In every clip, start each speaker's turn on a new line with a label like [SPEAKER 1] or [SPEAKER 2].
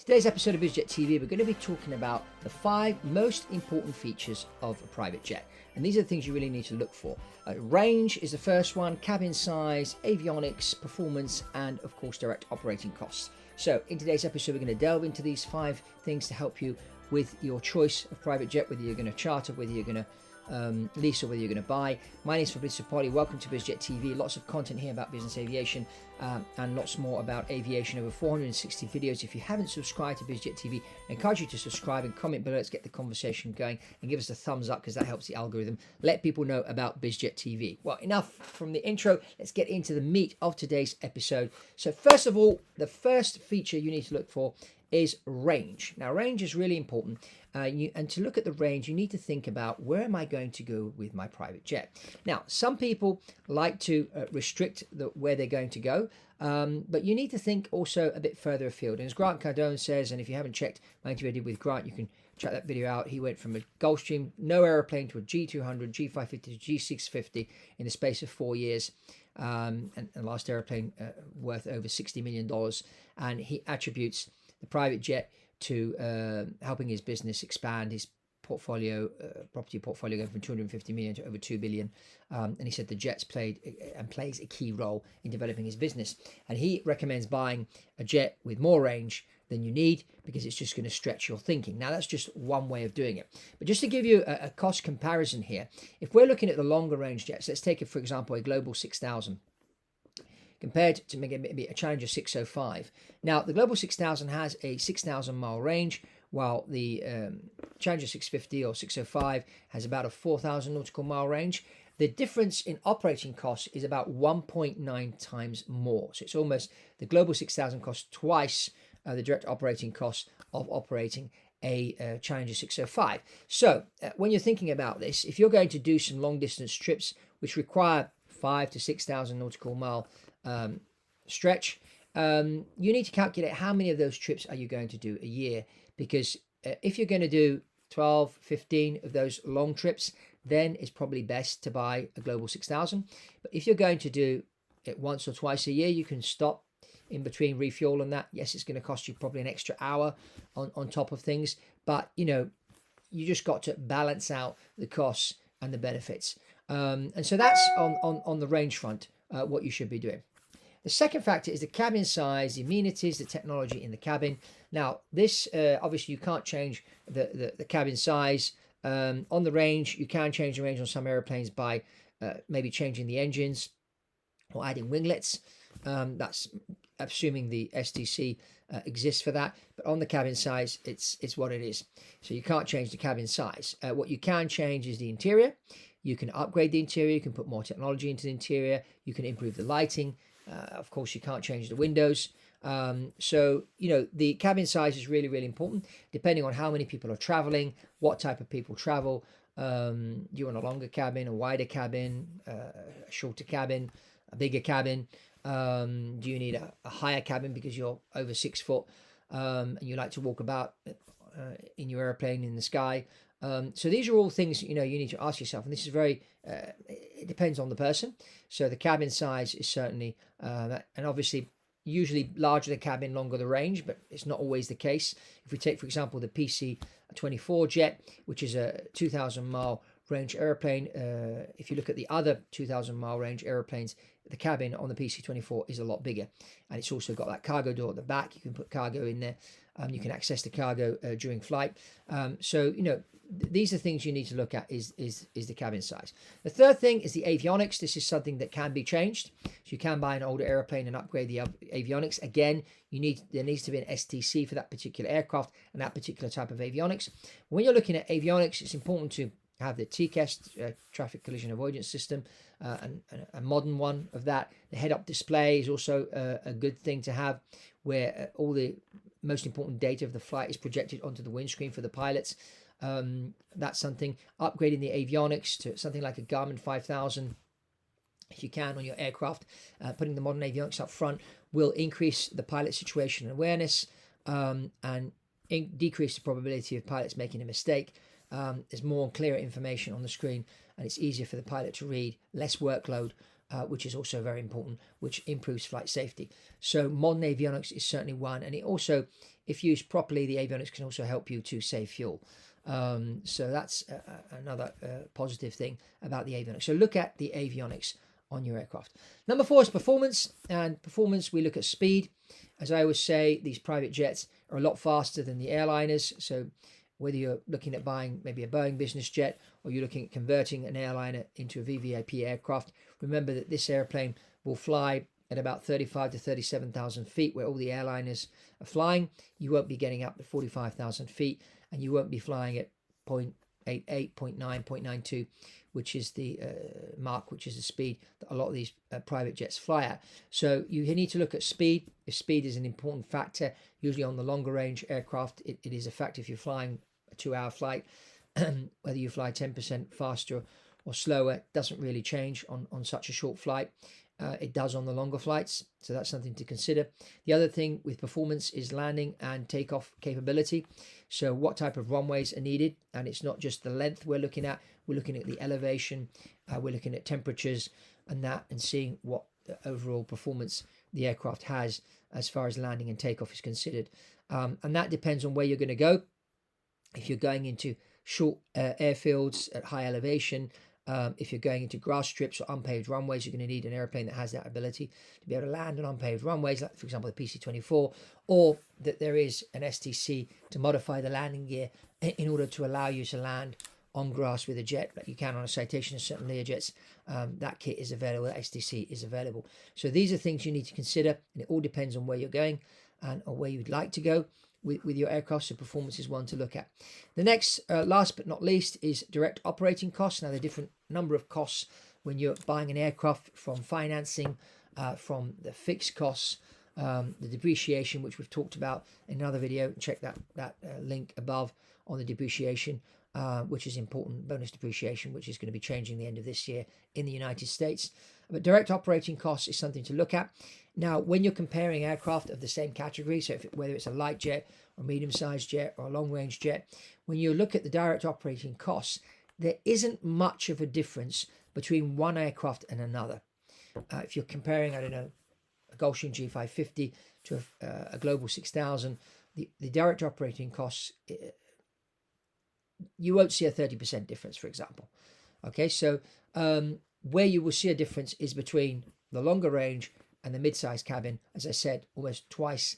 [SPEAKER 1] Today's episode of BizJet TV, we're going to be talking about the 5 most important features of a private jet. And these are the things you really need to look for. Range is the first one, cabin size, avionics, performance, and of course direct operating costs. So in today's episode, we're going to delve into these 5 things to help you with your choice of private jet, whether you're going to charter, whether you're going to lease, or whether you're going to buy. My name is Fabrizio Poli. Welcome to BizJet TV. Lots of content here about business aviation and lots more about aviation. Over 460 videos. If you haven't subscribed to BizJet TV, I encourage you to subscribe and comment below. Let's get the conversation going and give us a thumbs up because that helps the algorithm. Let people know about BizJet TV. Well, enough from the intro. Let's get into the meat of today's episode. So first of all, the first feature you need to look for is range. Now, range is really important. And to look at the range, you need to think about, where am I going to go with my private jet? Now, some people like to restrict where they're going to go, but you need to think also a bit further afield. And as Grant Cardone says, and if you haven't checked my interview I did with Grant, you can check that video out. He went from a Gulfstream, no aeroplane, to a G200, G550 to G650 in the space of 4 years. And the last aeroplane worth over $60 million. And he attributes the private jet to helping his business expand his portfolio, property portfolio, going from 250 million to over 2 billion. And he said the jets played and plays a key role in developing his business. And he recommends buying a jet with more range than you need, because it's just going to stretch your thinking. Now, that's just one way of doing it. But just to give you a cost comparison here, if we're looking at the longer range jets, let's take it, for example, a Global 6000. Compared to maybe a Challenger 605. Now, the Global 6000 has a 6,000 mile range, while the Challenger 650 or 605 has about a 4,000 nautical mile range. The difference in operating costs is about 1.9 times more. So it's almost, the Global 6000 costs twice the direct operating costs of operating a Challenger 605. So when you're thinking about this, if you're going to do some long distance trips which require 5,000 to 6,000 nautical mile stretch, you need to calculate how many of those trips are you going to do a year, because if you're going to do 12, 15 of those long trips, then it's probably best to buy a Global 6000. But if you're going to do it once or twice a year, you can stop in between, refuel and that. Yes, it's going to cost you probably an extra hour on top of things, but you just got to balance out the costs and the benefits. And so that's on the range front, what you should be doing. The second factor is the cabin size, the amenities, the technology in the cabin. Now, this obviously you can't change the cabin size. On the range, you can change the range on some airplanes by maybe changing the engines or adding winglets. That's assuming the STC exists for that. But on the cabin size, it's what it is. So you can't change the cabin size. What you can change is the interior. You can upgrade the interior. You can put more technology into the interior. You can improve the lighting. Of course, you can't change the windows. So, the cabin size is really, really important, depending on how many people are traveling, what type of people travel. Do you want a longer cabin, a wider cabin, a shorter cabin, a bigger cabin? Do you need a higher cabin because you're over 6 foot and you like to walk about in your airplane in the sky? So these are all things you need to ask yourself, and this is very it depends on the person. So the cabin size is certainly and obviously usually larger the cabin, longer the range, but it's not always the case. If we take, for example, the PC-24 jet, which is a 2,000 mile range airplane, if you look at the other 2,000 mile range airplanes, the cabin on the PC-24 is a lot bigger, and it's also got that cargo door at the back. You can put cargo in there. You can access the cargo during flight. So these are things you need to look at is the cabin size. The third thing is the avionics. This is something that can be changed. So you can buy an older airplane and upgrade the avionics. Again, there needs to be an STC for that particular aircraft and that particular type of avionics. When you're looking at avionics, it's important to have the TCAS, traffic collision avoidance system, and a modern one of that. The head-up display is also a good thing to have, where all the most important data of the flight is projected onto the windscreen for the pilots. That's something. Upgrading the avionics to something like a Garmin 5000, if you can, on your aircraft. Putting the modern avionics up front will increase the pilot situation and awareness, and decrease the probability of pilots making a mistake. There's more clearer information on the screen, and it's easier for the pilot to read, less workload which is also very important, which improves flight safety. So modern avionics is certainly one, and it also, if used properly, the avionics can also help you to save fuel. So that's another positive thing about the avionics. So look at the avionics on your aircraft. Number 4 is performance, and performance, we look at speed. As I always say, these private jets are a lot faster than the airliners. So whether you're looking at buying maybe a Boeing business jet, or you're looking at converting an airliner into a VVIP aircraft, remember that this airplane will fly at about 35 to 37,000 feet, where all the airliners are flying. You won't be getting up to 45,000 feet, and you won't be flying at 0.88, 0.9, 0.92, which is the Mach, which is the speed that a lot of these private jets fly at. So you need to look at speed. If speed is an important factor, usually on the longer range aircraft, it is a factor if you're flying a 2-hour flight. Whether you fly 10% faster or slower doesn't really change on such a short flight. It does on the longer flights, so that's something to consider. The other thing with performance is landing and takeoff capability. So what type of runways are needed, and it's not just the length we're looking at the elevation, we're looking at temperatures and that, and seeing what overall performance the aircraft has as far as landing and takeoff is considered. And that depends on where you're going to go. If you're going into short airfields at high elevation, if you're going into grass strips or unpaved runways, you're going to need an airplane that has that ability to be able to land on unpaved runways, like for example the PC-24, or that there is an STC to modify the landing gear in order to allow you to land on grass with a jet, like you can on a Citation and certain Learjets. That kit is available, that STC is available. So these are things you need to consider, and it all depends on where you're going and or where you'd like to go with your aircraft. So performance is one to look at. The next, last but not least, is direct operating costs. Now, there are different number of costs when you're buying an aircraft, from financing, from the fixed costs, the depreciation, which we've talked about in another video. Check that link above on the depreciation, which is important, bonus depreciation, which is going to be changing the end of this year in the United States. But direct operating costs is something to look at. Now, when you're comparing aircraft of the same category, so whether it's a light jet or medium-sized jet or a long-range jet, when you look at the direct operating costs, there isn't much of a difference between one aircraft and another. If you're comparing, I don't know, a Gulfstream G550 to a Global 6000, the direct operating costs, you won't see a 30% difference, for example. Okay, so where you will see a difference is between the longer range and the mid-size cabin. As I said, almost twice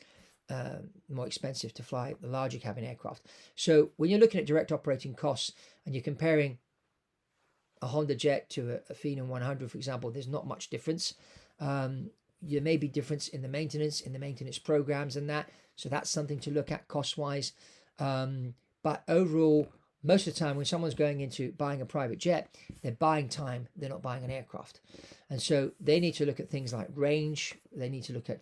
[SPEAKER 1] more expensive to fly the larger cabin aircraft. So when you're looking at direct operating costs and you're comparing a Honda Jet to a Phenom 100, for example, there's not much difference. There may be difference in the maintenance programs and that. So that's something to look at cost-wise. But overall, most of the time when someone's going into buying a private jet, they're buying time, they're not buying an aircraft. And so they need to look at things like range, they need to look at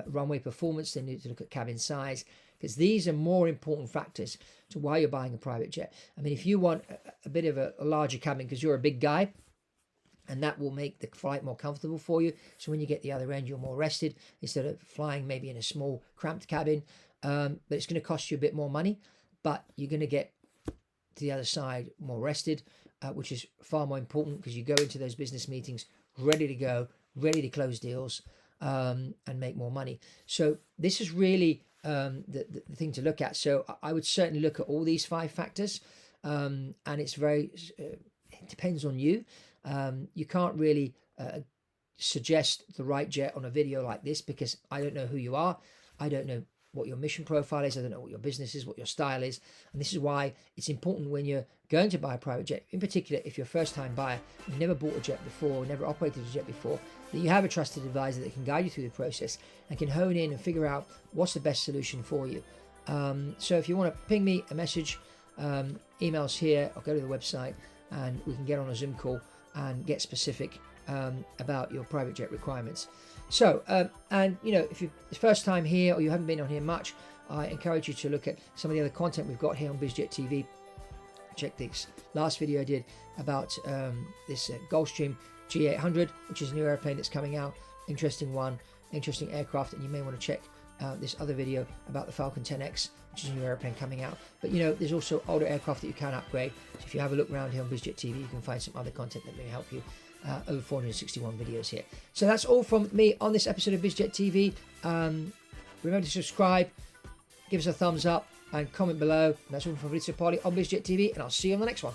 [SPEAKER 1] runway performance, they need to look at cabin size, because these are more important factors to why you're buying a private jet. I mean, if you want a bit of a larger cabin because you're a big guy, and that will make the flight more comfortable for you, so when you get the other end, you're more rested instead of flying maybe in a small cramped cabin. But it's going to cost you a bit more money, but you're going to get to the other side more rested, which is far more important, because you go into those business meetings ready to go, ready to close deals, and make more money. So this is really the thing to look at. So I would certainly look at all these 5 factors, and it's very it depends on you. You can't really suggest the right jet on a video like this, because I don't know who you are. I don't know what your mission profile is. I don't know what your business is, what your style is. And this is why it's important when you're going to buy a private jet, in particular if you're a first-time buyer, you've never bought a jet before, never operated a jet before, that you have a trusted advisor that can guide you through the process and can hone in and figure out what's the best solution for you. So if you want to ping me a message, emails here, or go to the website, and we can get on a Zoom call and get specific about your private jet requirements. So, and you know, if you're the first time here or you haven't been on here much, I encourage you to look at some of the other content we've got here on BizJet TV. Check this last video I did about this Gulfstream G800, which is a new airplane that's coming out. Interesting one, interesting aircraft, and you may want to check this other video about the Falcon 10X, which is a new airplane coming out. But you know, there's also older aircraft that you can upgrade. So if you have a look around here on BizJet TV, you can find some other content that may help you. over 461 videos here. So that's all from me on this episode of BizJet TV. Remember to subscribe, give us a thumbs up, and comment below. And that's all from Fabrizio Poli on BizJet TV, and I'll see you on the next one.